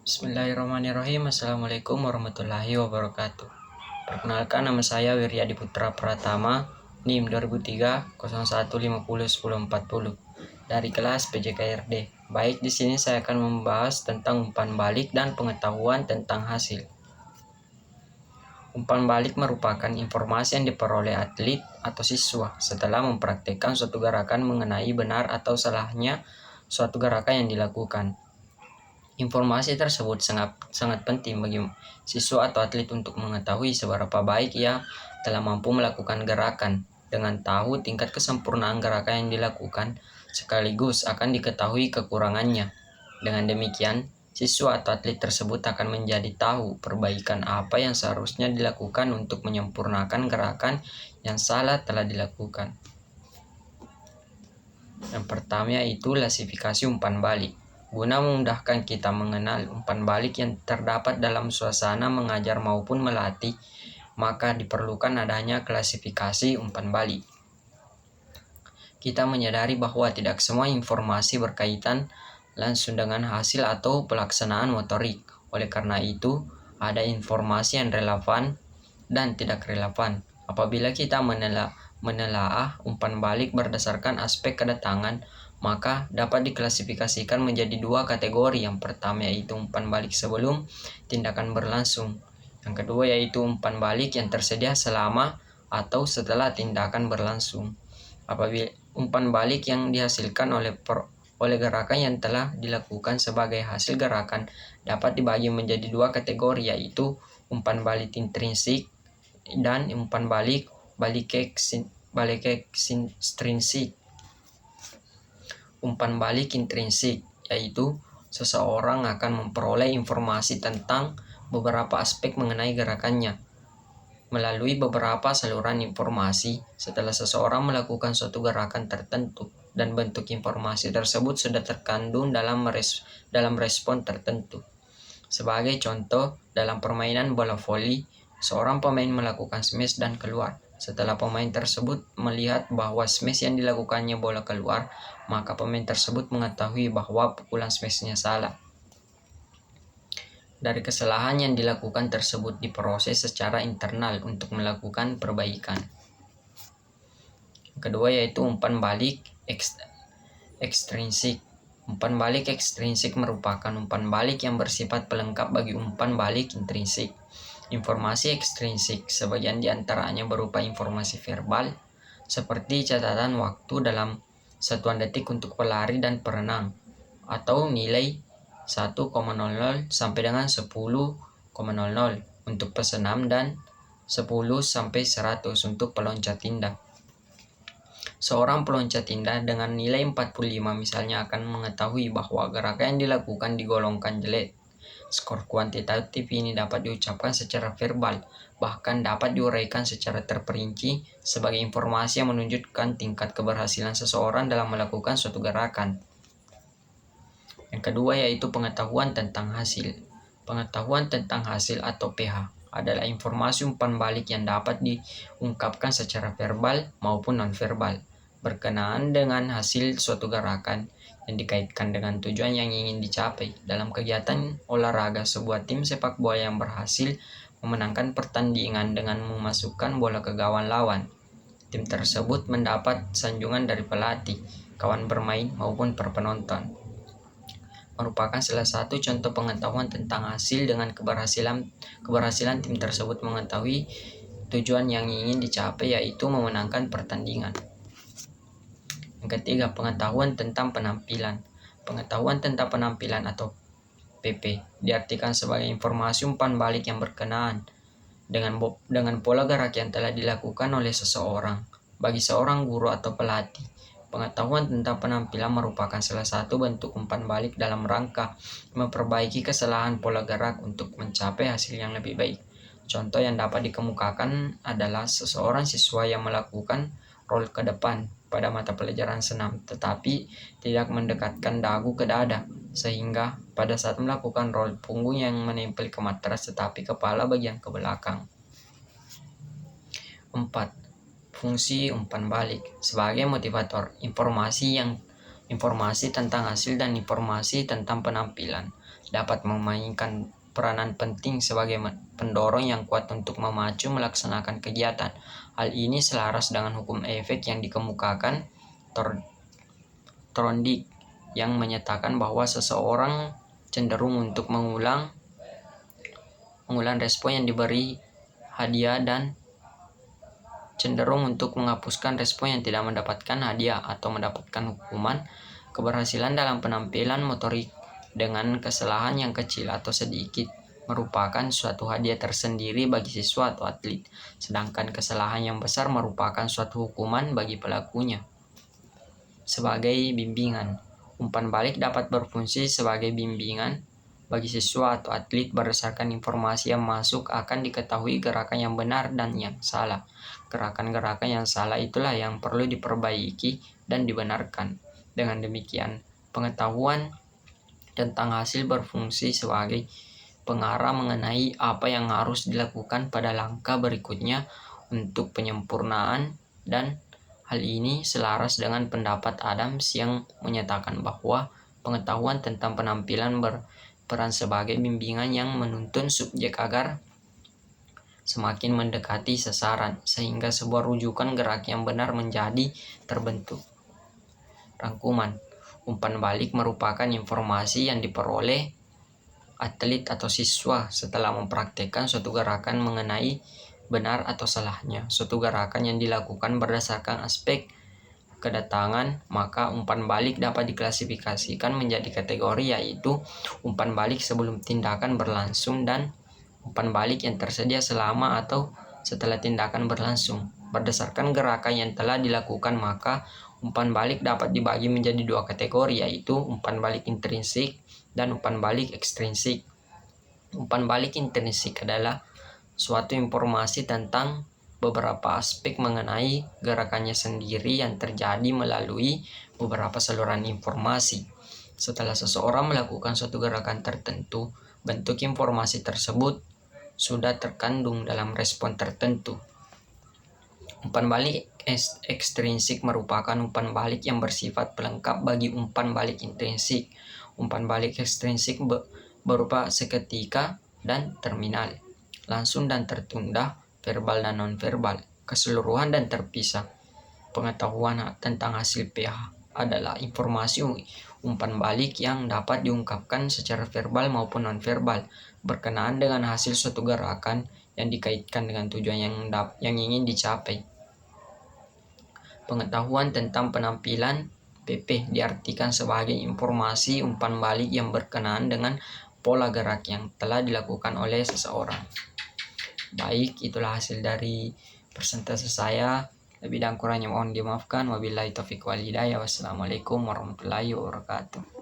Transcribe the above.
Bismillahirrahmanirrahim. Assalamualaikum warahmatullahi wabarakatuh. Perkenalkan, nama saya Wiryadi Putra Pratama, NIM 2003 01501040 dari kelas PJKRD. Baik, di sini saya akan membahas tentang umpan balik dan pengetahuan tentang hasil. Umpan balik merupakan informasi yang diperoleh atlet atau siswa setelah mempraktekkan suatu gerakan mengenai benar atau salahnya suatu gerakan yang dilakukan. Informasi tersebut sangat penting bagi siswa atau atlet untuk mengetahui seberapa baik ia telah mampu melakukan gerakan. Dengan tahu tingkat kesempurnaan gerakan yang dilakukan, sekaligus akan diketahui kekurangannya. Dengan demikian, siswa atau atlet tersebut akan menjadi tahu perbaikan apa yang seharusnya dilakukan untuk menyempurnakan gerakan yang salah telah dilakukan. Yang pertama yaitu klasifikasi umpan balik. Guna memudahkan kita mengenal umpan balik yang terdapat dalam suasana mengajar maupun melatih, maka diperlukan adanya klasifikasi umpan balik. Kita menyadari bahwa tidak semua informasi berkaitan langsung dengan hasil atau pelaksanaan motorik. Oleh karena itu, ada informasi yang relevan dan tidak relevan. Apabila kita menelaah umpan balik berdasarkan aspek kedatangan, maka dapat diklasifikasikan menjadi dua kategori. Yang pertama yaitu umpan balik sebelum tindakan berlangsung. Yang kedua yaitu umpan balik yang tersedia selama atau setelah tindakan berlangsung. Apabila umpan balik yang dihasilkan oleh gerakan yang telah dilakukan sebagai hasil gerakan dapat dibagi menjadi dua kategori, yaitu umpan balik intrinsik dan umpan balik ekstrinsik. Umpan balik intrinsik yaitu seseorang akan memperoleh informasi tentang beberapa aspek mengenai gerakannya melalui beberapa saluran informasi setelah seseorang melakukan suatu gerakan tertentu, dan bentuk informasi tersebut sudah terkandung dalam respon tertentu. Sebagai contoh, dalam permainan bola voli, seorang pemain melakukan smash dan keluar. Setelah pemain tersebut melihat bahwa smash yang dilakukannya bola keluar, maka pemain tersebut mengetahui bahwa pukulan smashnya salah. Dari kesalahan yang dilakukan tersebut diproses secara internal untuk melakukan perbaikan. Yang kedua yaitu umpan balik ekstrinsik. Umpan balik ekstrinsik merupakan umpan balik yang bersifat pelengkap bagi umpan balik intrinsik. Informasi ekstrinsik sebagian diantaranya berupa informasi verbal, seperti catatan waktu dalam satuan detik untuk pelari dan perenang, atau nilai 1,00 sampai dengan 10,00 untuk pesenam dan 10 sampai 100 untuk peloncat indah. Seorang peloncat indah dengan nilai 45 misalnya akan mengetahui bahwa gerakan yang dilakukan digolongkan jelek. Skor kuantitatif ini dapat diucapkan secara verbal, bahkan dapat diuraikan secara terperinci sebagai informasi yang menunjukkan tingkat keberhasilan seseorang dalam melakukan suatu gerakan. Yang kedua yaitu pengetahuan tentang hasil. Pengetahuan tentang hasil atau PH adalah informasi umpan balik yang dapat diungkapkan secara verbal maupun non-verbal berkenaan dengan hasil suatu gerakan yang dikaitkan dengan tujuan yang ingin dicapai. Dalam kegiatan olahraga, sebuah tim sepak bola yang berhasil memenangkan pertandingan dengan memasukkan bola ke gawang lawan. Tim tersebut mendapat sanjungan dari pelatih, kawan bermain maupun penonton. Merupakan salah satu contoh pengetahuan tentang hasil dengan keberhasilan tim tersebut mengetahui tujuan yang ingin dicapai, yaitu memenangkan pertandingan. Yang ketiga, pengetahuan tentang penampilan. Pengetahuan tentang penampilan atau PP diartikan sebagai informasi umpan balik yang berkenaan dengan pola gerak yang telah dilakukan oleh seseorang. Bagi seorang guru atau pelatih, pengetahuan tentang penampilan merupakan salah satu bentuk umpan balik dalam rangka memperbaiki kesalahan pola gerak untuk mencapai hasil yang lebih baik. Contoh yang dapat dikemukakan adalah seseorang siswa yang melakukan roll ke depan pada mata pelajaran senam, tetapi tidak mendekatkan dagu ke dada, sehingga pada saat melakukan roll punggung yang menempel ke matras tetapi kepala bagian ke belakang. 4. Fungsi umpan balik sebagai motivator. Informasi yang Informasi tentang hasil dan informasi tentang penampilan dapat memainkan peranan penting sebagai pendorong yang kuat untuk memacu melaksanakan kegiatan. Hal ini selaras dengan hukum efek yang dikemukakan Thorndike yang menyatakan bahwa seseorang cenderung untuk mengulang respon yang diberi hadiah dan cenderung untuk menghapuskan respon yang tidak mendapatkan hadiah atau mendapatkan hukuman. Keberhasilan dalam penampilan motorik dengan kesalahan yang kecil atau sedikit merupakan suatu hadiah tersendiri bagi siswa atau atlet, sedangkan kesalahan yang besar merupakan suatu hukuman bagi pelakunya. Sebagai bimbingan, umpan balik dapat berfungsi sebagai bimbingan bagi siswa atau atlet. Berdasarkan informasi yang masuk akan diketahui gerakan yang benar dan yang salah. Gerakan-gerakan yang salah itulah yang perlu diperbaiki dan dibenarkan. Dengan demikian, pengetahuan tentang hasil berfungsi sebagai pengarah mengenai apa yang harus dilakukan pada langkah berikutnya untuk penyempurnaan, dan hal ini selaras dengan pendapat Adams yang menyatakan bahwa pengetahuan tentang penampilan berperan sebagai bimbingan yang menuntun subjek agar semakin mendekati sasaran, sehingga sebuah rujukan gerak yang benar menjadi terbentuk. Rangkuman, umpan balik merupakan informasi yang diperoleh atlet atau siswa setelah mempraktekkan suatu gerakan mengenai benar atau salahnya suatu gerakan yang dilakukan berdasarkan aspek kedatangan. Maka umpan balik dapat diklasifikasikan menjadi kategori, yaitu umpan balik sebelum tindakan berlangsung dan umpan balik yang tersedia selama atau setelah tindakan berlangsung. Berdasarkan gerakan yang telah dilakukan, maka umpan balik dapat dibagi menjadi dua kategori, yaitu umpan balik intrinsik dan umpan balik ekstrinsik. Umpan balik intrinsik adalah suatu informasi tentang beberapa aspek mengenai gerakannya sendiri yang terjadi melalui beberapa saluran informasi. Setelah seseorang melakukan suatu gerakan tertentu, bentuk informasi tersebut sudah terkandung dalam respon tertentu. Umpan balik ekstrinsik merupakan umpan balik yang bersifat pelengkap bagi umpan balik intrinsik. Umpan balik ekstrinsik berupa seketika dan terminal, langsung dan tertunda, verbal dan non-verbal, keseluruhan dan terpisah. Pengetahuan tentang hasil pH adalah informasi umpan balik yang dapat diungkapkan secara verbal maupun non-verbal berkenaan dengan hasil suatu gerakan yang dikaitkan dengan tujuan yang ingin dicapai. Pengetahuan tentang penampilan PP diartikan sebagai informasi umpan balik yang berkenaan dengan pola gerak yang telah dilakukan oleh seseorang. Baik, itulah hasil dari persentase saya. Lebih dan kurangnya mohon dimaafkan. Wabillahi taufiq wal hidayah. Wassalamualaikum warahmatullahi wabarakatuh.